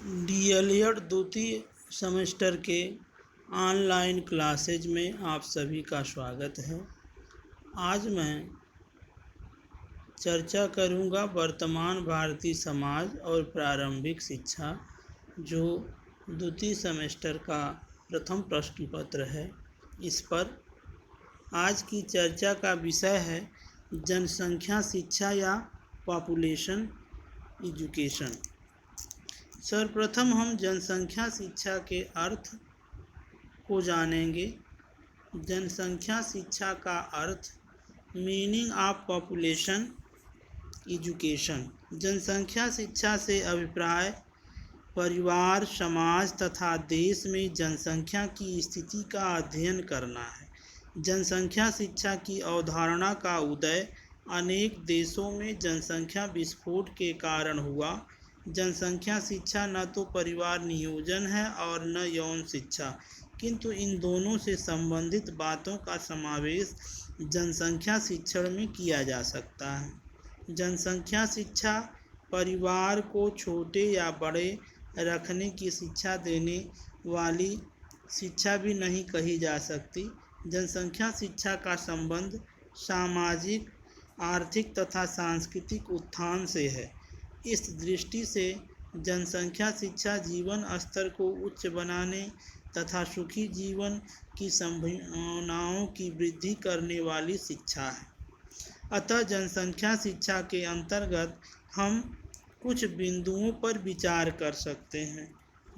DElEd द्वितीय semester के online classes में आप सभी का स्वागत है। आज मैं चर्चा करूंगा वर्तमान भारतीय समाज और प्रारंभिक शिक्षा, जो द्वितीय सेमेस्टर का प्रथम प्रश्न पत्र है। इस पर आज की चर्चा का विषय है जनसंख्या शिक्षा या पॉपुलेशन एजुकेशन। सर्वप्रथम हम जनसंख्या शिक्षा के अर्थ को जानेंगे। जनसंख्या शिक्षा का अर्थ, मीनिंग ऑफ पॉपुलेशन एजुकेशन। जनसंख्या शिक्षा से अभिप्राय परिवार, समाज तथा देश में जनसंख्या की स्थिति का अध्ययन करना है। जनसंख्या शिक्षा की अवधारणा का उदय अनेक देशों में जनसंख्या विस्फोट के कारण हुआ। जनसंख्या शिक्षा न तो परिवार नियोजन है और न यौन शिक्षा, किंतु इन दोनों से संबंधित बातों का समावेश जनसंख्या शिक्षण में किया जा सकता है। जनसंख्या शिक्षा परिवार को छोटे या बड़े रखने की शिक्षा देने वाली शिक्षा भी नहीं कही जा सकती। जनसंख्या शिक्षा का संबंध सामाजिक, आर्थिक तथा सांस्कृतिक उत्थान से है। इस दृष्टि से जनसंख्या शिक्षा जीवन स्तर को उच्च बनाने तथा सुखी जीवन की संभावनाओं की वृद्धि करने वाली शिक्षा है। अतः जनसंख्या शिक्षा के अंतर्गत हम कुछ बिंदुओं पर विचार कर सकते हैं।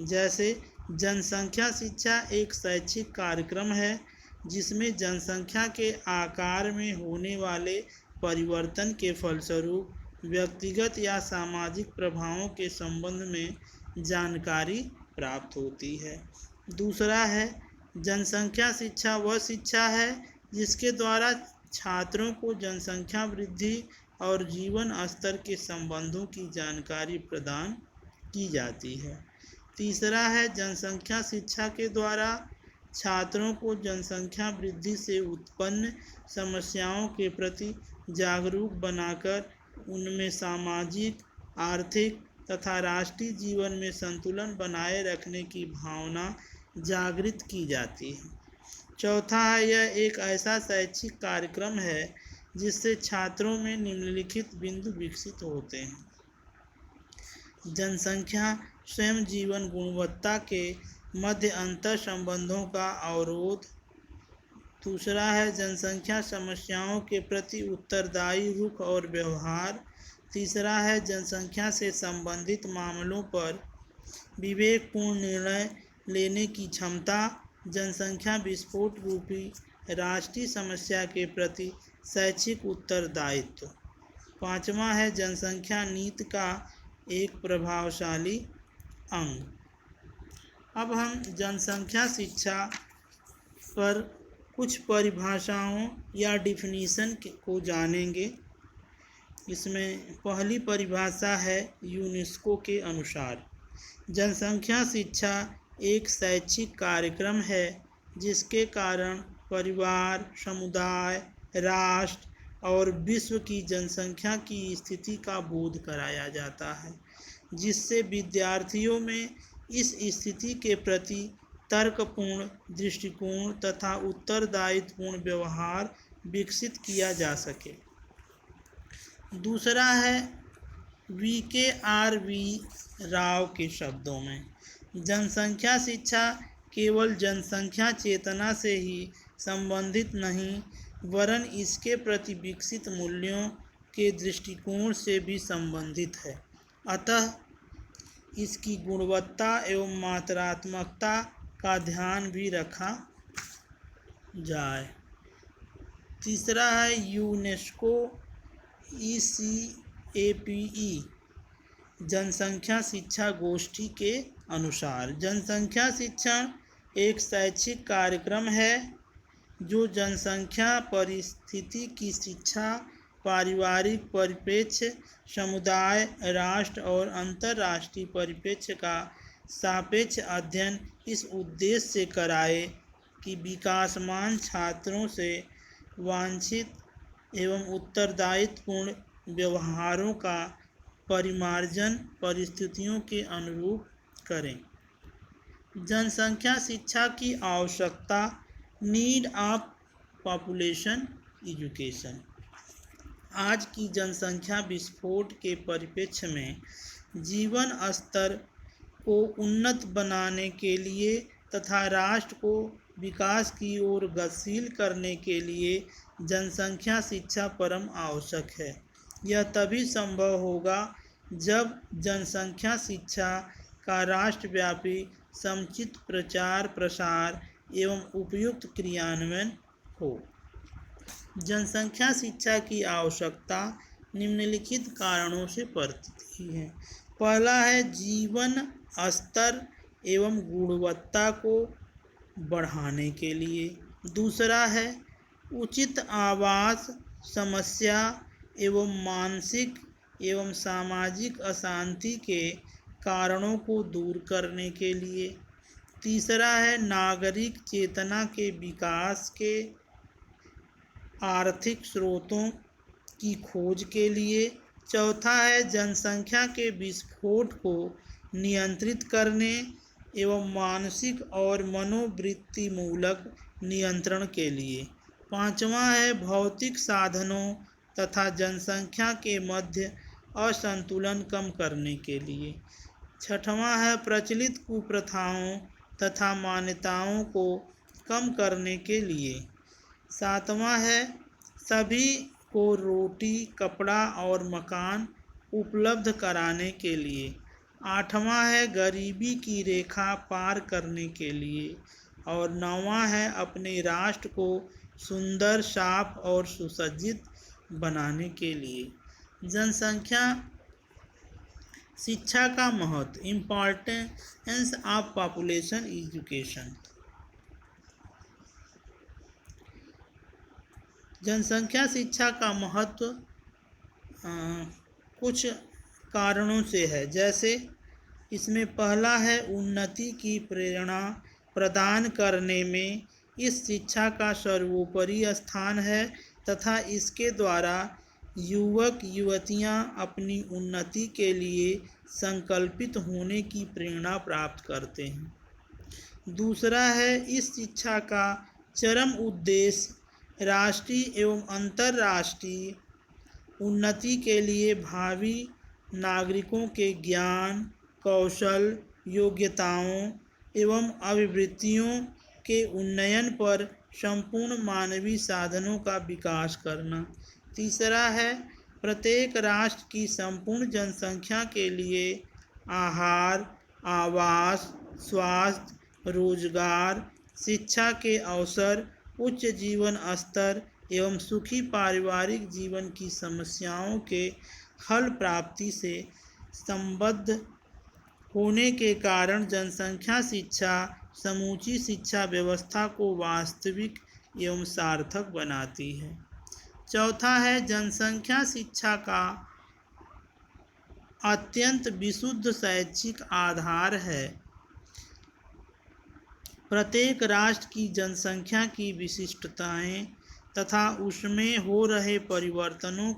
जैसे, जनसंख्या शिक्षा एक शैक्षिक कार्यक्रम है जिसमें जनसंख्या के आकार में होने वाले परिवर्तन के फलस्वरूप व्यक्तिगत या सामाजिक प्रभावों के संबंध में जानकारी प्राप्त होती है। दूसरा है, जनसंख्या शिक्षा वह शिक्षा है जिसके द्वारा छात्रों को जनसंख्या वृद्धि और जीवन स्तर के संबंधों की जानकारी प्रदान की जाती है। तीसरा है, जनसंख्या शिक्षा के द्वारा छात्रों को जनसंख्या वृद्धि से उत्पन्न समस्याओं के प्रति जागरूक बनाकर उनमें सामाजिक, आर्थिक तथा राष्ट्रीय जीवन में संतुलन बनाए रखने की भावना जागृत की जाती है। चौथा है, यह एक ऐसा शैक्षिक कार्यक्रम है जिससे छात्रों में निम्नलिखित बिंदु विकसित होते हैं। जनसंख्या स्वयं जीवन गुणवत्ता के मध्य अंतर संबंधों का अवरोध। दूसरा है, जनसंख्या समस्याओं के प्रति उत्तरदायी रुख और व्यवहार। तीसरा है, जनसंख्या से संबंधित मामलों पर विवेकपूर्ण निर्णय लेने की क्षमता। जनसंख्या विस्फोट रूपी राष्ट्रीय समस्या के प्रति शैक्षिक उत्तरदायित्व। पांचवा है, जनसंख्या नीति का एक प्रभावशाली अंग। अब हम जनसंख्या शिक्षा पर कुछ परिभाषाओं या डिफिनीशन को जानेंगे। इसमें पहली परिभाषा है यूनेस्को के अनुसार, जनसंख्या शिक्षा एक शैक्षिक कार्यक्रम है जिसके कारण परिवार, समुदाय, राष्ट्र और विश्व की जनसंख्या की स्थिति का बोध कराया जाता है, जिससे विद्यार्थियों में इस स्थिति के प्रति तर्कपूर्ण दृष्टिकोण तथा उत्तरदायित्वपूर्ण व्यवहार विकसित किया जा सके। दूसरा है वी.के.आर.वी. राव के शब्दों में, जनसंख्या शिक्षा केवल जनसंख्या चेतना से ही संबंधित नहीं, वरन इसके प्रति विकसित मूल्यों के दृष्टिकोण से भी संबंधित है। अतः इसकी गुणवत्ता एवं मात्रात्मकता का ध्यान भी रखा जाए। तीसरा है यूनेस्को ECAPE जनसंख्या शिक्षा गोष्ठी के अनुसार, जनसंख्या शिक्षण एक शैक्षिक कार्यक्रम है जो जनसंख्या परिस्थिति की शिक्षा, पारिवारिक परिप्रेक्ष्य, समुदाय, राष्ट्र और अंतर्राष्ट्रीय परिप्रेक्ष्य का सापेक्ष अध्ययन इस उद्देश्य से कराए कि विकासमान छात्रों से वांछित एवं उत्तरदायित्वपूर्ण व्यवहारों का परिमार्जन परिस्थितियों के अनुरूप करें। जनसंख्या शिक्षा की आवश्यकता, नीड ऑफ पॉपुलेशन एजुकेशन। आज की जनसंख्या विस्फोट के परिप्रेक्ष्य में जीवन स्तर को उन्नत बनाने के लिए तथा राष्ट्र को विकास की ओर गतिशील करने के लिए जनसंख्या शिक्षा परम आवश्यक है। यह तभी संभव होगा जब जनसंख्या शिक्षा का राष्ट्रव्यापी समुचित प्रचार प्रसार एवं उपयुक्त क्रियान्वयन हो। जनसंख्या शिक्षा की आवश्यकता निम्नलिखित कारणों से पड़ती है। पहला है जीवन स्तर एवं गुणवत्ता को बढ़ाने के लिए। दूसरा है उचित आवास समस्या एवं मानसिक एवं सामाजिक अशांति के कारणों को दूर करने के लिए। तीसरा है नागरिक चेतना के विकास के आर्थिक स्रोतों की खोज के लिए। चौथा है जनसंख्या के विस्फोट को नियंत्रित करने एवं मानसिक और मनोवृत्ति मूलक नियंत्रण के लिए। पांचवा है भौतिक साधनों तथा जनसंख्या के मध्य असंतुलन कम करने के लिए। छठवां है प्रचलित कुप्रथाओं तथा मान्यताओं को कम करने के लिए। सातवां है सभी को रोटी कपड़ा और मकान उपलब्ध कराने के लिए। आठवां है गरीबी की रेखा पार करने के लिए। और नौवां है अपने राष्ट्र को सुंदर साफ और सुसज्जित बनाने के लिए। जनसंख्या शिक्षा का महत्व, इम्पोर्टेंस ऑफ पॉपुलेशन एजुकेशन। जनसंख्या शिक्षा का महत्व कुछ कारणों से है, जैसे इसमें पहला है उन्नति की प्रेरणा प्रदान करने में इस शिक्षा का सर्वोपरि स्थान है तथा इसके द्वारा युवक युवतियां अपनी उन्नति के लिए संकल्पित होने की प्रेरणा प्राप्त करते हैं। दूसरा है इस शिक्षा का चरम उद्देश्य राष्ट्रीय एवं अंतर्राष्ट्रीय उन्नति के लिए भावी नागरिकों के ज्ञान कौशल योग्यताओं एवं अभिवृत्तियों के उन्नयन पर संपूर्ण मानवीय साधनों का विकास करना। तीसरा है प्रत्येक राष्ट्र की संपूर्ण जनसंख्या के लिए आहार आवास स्वास्थ्य रोजगार शिक्षा के अवसर उच्च जीवन स्तर एवं सुखी पारिवारिक जीवन की समस्याओं के हल प्राप्ति से संबद्ध होने के कारण जनसंख्या शिक्षा समूची शिक्षा व्यवस्था को वास्तविक एवं सार्थक बनाती है। चौथा है जनसंख्या शिक्षा का अत्यंत विशुद्ध शैक्षिक आधार है। प्रत्येक राष्ट्र की जनसंख्या की विशिष्टताएं तथा उसमें हो रहे परिवर्तनों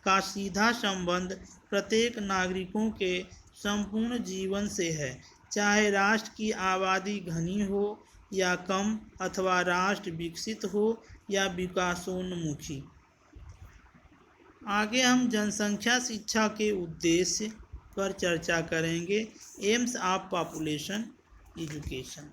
का सीधा संबंध प्रत्येक नागरिकों के संपूर्ण जीवन से है, चाहे राष्ट्र की आबादी घनी हो या कम अथवा राष्ट्र विकसित हो या विकासोन्मुखी। आगे हम जनसंख्या शिक्षा के उद्देश्य पर चर्चा करेंगे। AIIMS of population education.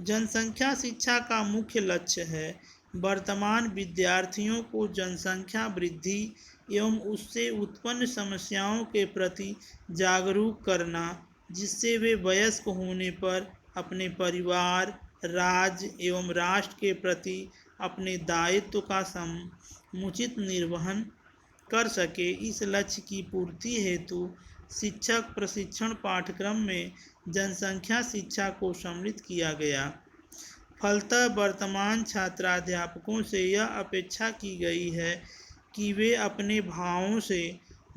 जनसंख्या शिक्षा का मुख्य लक्ष्य है वर्तमान विद्यार्थियों को जनसंख्या वृद्धि एवं उससे उत्पन्न समस्याओं के प्रति जागरूक करना, जिससे वे वयस्क होने पर अपने परिवार राज्य एवं राष्ट्र के प्रति अपने दायित्व का समुचित निर्वहन कर सके। इस लक्ष्य की पूर्ति हेतु शिक्षक प्रशिक्षण पाठ्यक्रम में जनसंख्या शिक्षा को सम्मिलित किया गया। फलतः वर्तमान छात्राध्यापकों से यह अपेक्षा की गई है कि वे अपने भावों से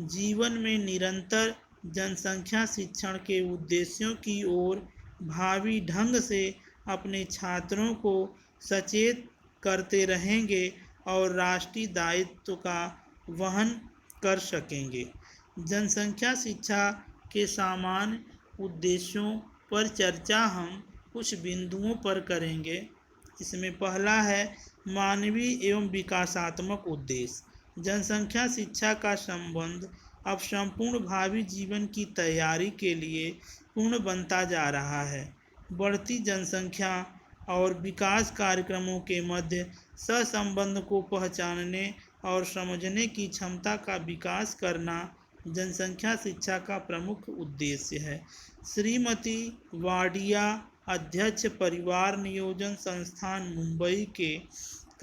जीवन में निरंतर जनसंख्या शिक्षण के उद्देश्यों की ओर भावी ढंग से अपने छात्रों को सचेत करते रहेंगे और राष्ट्रीय दायित्व का वहन कर सकेंगे। जनसंख्या शिक्षा के सामान्य उद्देश्यों पर चर्चा हम कुछ बिंदुओं पर करेंगे। इसमें पहला है मानवीय एवं विकासात्मक उद्देश्य। जनसंख्या शिक्षा का संबंध अब संपूर्ण भावी जीवन की तैयारी के लिए पूर्ण बनता जा रहा है। बढ़ती जनसंख्या और विकास कार्यक्रमों के मध्य सहसंबंध को पहचानने और समझने की क्षमता का विकास करना जनसंख्या शिक्षा का प्रमुख उद्देश्य है। श्रीमती वाडिया, अध्यक्ष परिवार नियोजन संस्थान मुंबई के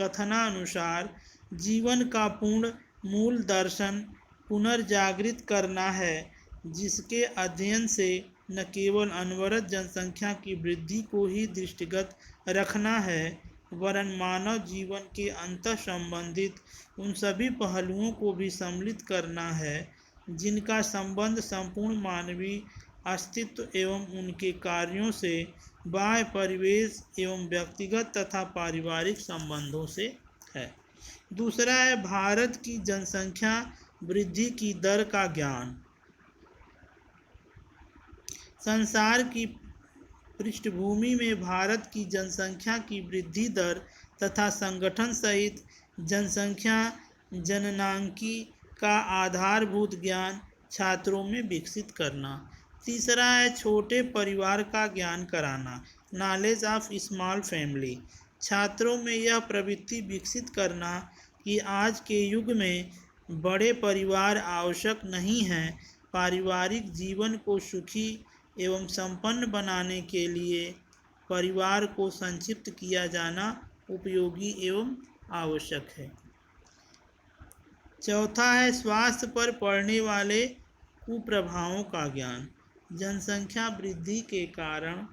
कथनानुसार जीवन का पूर्ण मूल दर्शन पुनर्जागृत करना है, जिसके अध्ययन से न केवल अनवरत जनसंख्या की वृद्धि को ही दृष्टिगत रखना है, वरन मानव जीवन के अंतः संबंधित उन सभी पहलुओं को भी सम्मिलित करना है जिनका संबंध संपूर्ण मानवीय अस्तित्व एवं उनके कार्यों से, बाह्य परिवेश एवं व्यक्तिगत तथा पारिवारिक संबंधों से है। दूसरा है भारत की जनसंख्या वृद्धि की दर का ज्ञान। संसार की पृष्ठभूमि में भारत की जनसंख्या की वृद्धि दर तथा संगठन सहित जनसंख्या जननांकी का आधारभूत ज्ञान छात्रों में विकसित करना। तीसरा है छोटे परिवार का ज्ञान कराना, नॉलेज ऑफ स्मॉल फैमिली। छात्रों में यह प्रवृत्ति विकसित करना कि आज के युग में बड़े परिवार आवश्यक नहीं हैं। पारिवारिक जीवन को सुखी एवं संपन्न बनाने के लिए परिवार को संक्षिप्त किया जाना उपयोगी एवं आवश्यक है। चौथा है स्वास्थ्य पर पड़ने वाले कुप्रभावों का ज्ञान। जनसंख्या वृद्धि के कारण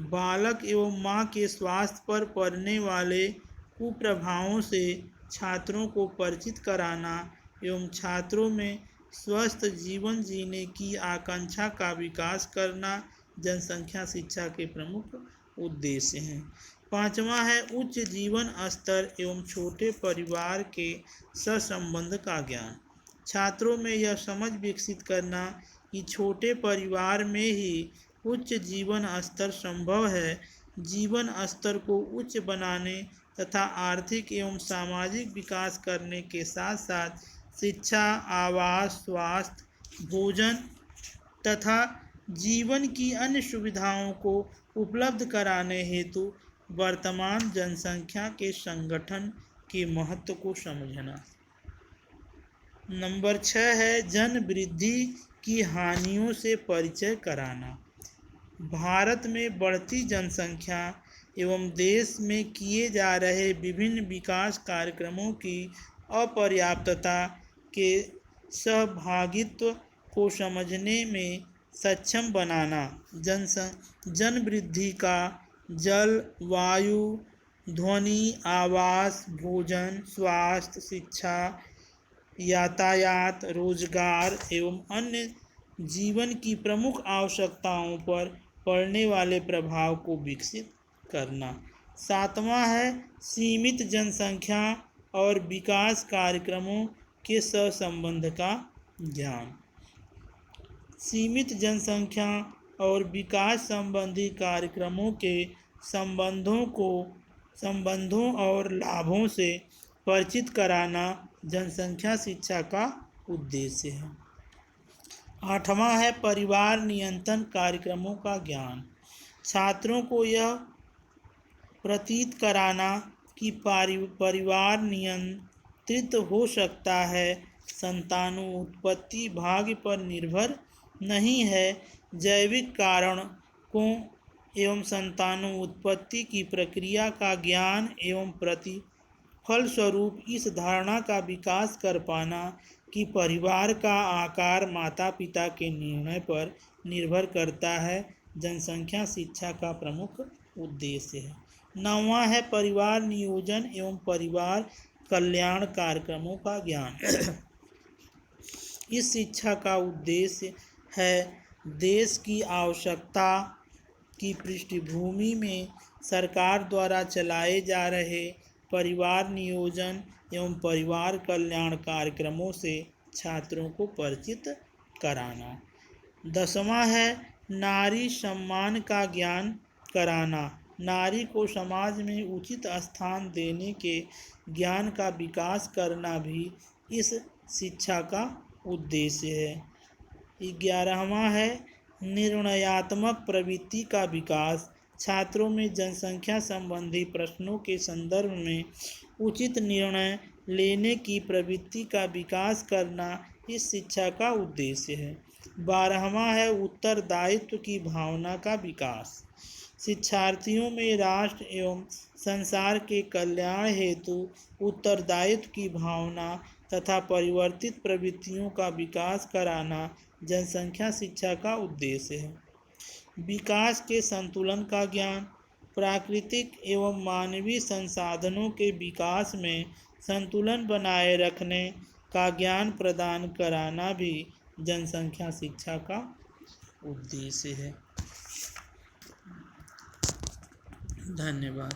बालक एवं माँ के स्वास्थ्य पर पड़ने वाले कुप्रभावों से छात्रों को परिचित कराना एवं छात्रों में स्वस्थ जीवन जीने की आकांक्षा का विकास करना जनसंख्या शिक्षा के प्रमुख उद्देश्य हैं। पांचवा है उच्च जीवन स्तर एवं छोटे परिवार के सहसंबंध का ज्ञान। छात्रों में यह समझ विकसित करना कि छोटे परिवार में ही उच्च जीवन स्तर संभव है। जीवन स्तर को उच्च बनाने तथा आर्थिक एवं सामाजिक विकास करने के साथ साथ शिक्षा, आवास, स्वास्थ्य, भोजन तथा जीवन की अन्य सुविधाओं को उपलब्ध कराने हेतु वर्तमान जनसंख्या के संगठन के महत्व को समझना। नंबर 6 है जन वृद्धि की हानियों से परिचय कराना। भारत में बढ़ती जनसंख्या एवं देश में किए जा रहे विभिन्न विकास कार्यक्रमों की अपर्याप्तता के सहभागित्व को समझने में सक्षम बनाना। जन वृद्धि का जल, वायु, ध्वनि, आवास, भोजन, स्वास्थ्य, शिक्षा, यातायात, रोजगार एवं अन्य जीवन की प्रमुख आवश्यकताओं पर पड़ने वाले प्रभाव को विकसित करना। सातवां है सीमित जनसंख्या और विकास कार्यक्रमों के सहसंबंध का ज्ञान। सीमित जनसंख्या और विकास संबंधी कार्यक्रमों के संबंधों और लाभों से परिचित कराना जनसंख्या शिक्षा का उद्देश्य है। आठवां है परिवार नियंत्रण कार्यक्रमों का ज्ञान। छात्रों को यह प्रतीत कराना कि परिवार नियंत्रित हो सकता है, संतानोत्पत्ति भाग्य पर निर्भर नहीं है। जैविक कारणों एवं संतानोत्पत्ति की प्रक्रिया का ज्ञान एवं फलस्वरूप इस धारणा का विकास कर पाना कि परिवार का आकार माता पिता के निर्णय पर निर्भर करता है जनसंख्या शिक्षा का प्रमुख उद्देश्य है। नौवां है परिवार नियोजन एवं परिवार कल्याण कार्यक्रमों का ज्ञान। इस शिक्षा का उद्देश्य है देश की आवश्यकता की पृष्ठभूमि में सरकार द्वारा चलाए जा रहे परिवार नियोजन एवं परिवार कल्याण कार्यक्रमों से छात्रों को परिचित कराना। 10वां है नारी सम्मान का ज्ञान कराना। नारी को समाज में उचित स्थान देने के ज्ञान का विकास करना भी इस शिक्षा का उद्देश्य है। 11वां है निर्णयात्मक प्रवृत्ति का विकास। छात्रों में जनसंख्या संबंधी प्रश्नों के संदर्भ में उचित निर्णय लेने की प्रवृत्ति का विकास करना इस शिक्षा का उद्देश्य है। 12वां है उत्तरदायित्व की भावना का विकास। शिक्षार्थियों में राष्ट्र एवं संसार के कल्याण हेतु उत्तरदायित्व की भावना तथा परिवर्तित प्रवृत्तियों का विकास कराना जनसंख्या शिक्षा का उद्देश्य है। विकास के संतुलन का ज्ञान। प्राकृतिक एवं मानवीय संसाधनों के विकास में संतुलन बनाए रखने का ज्ञान प्रदान कराना भी जनसंख्या शिक्षा का उद्देश्य है। धन्यवाद।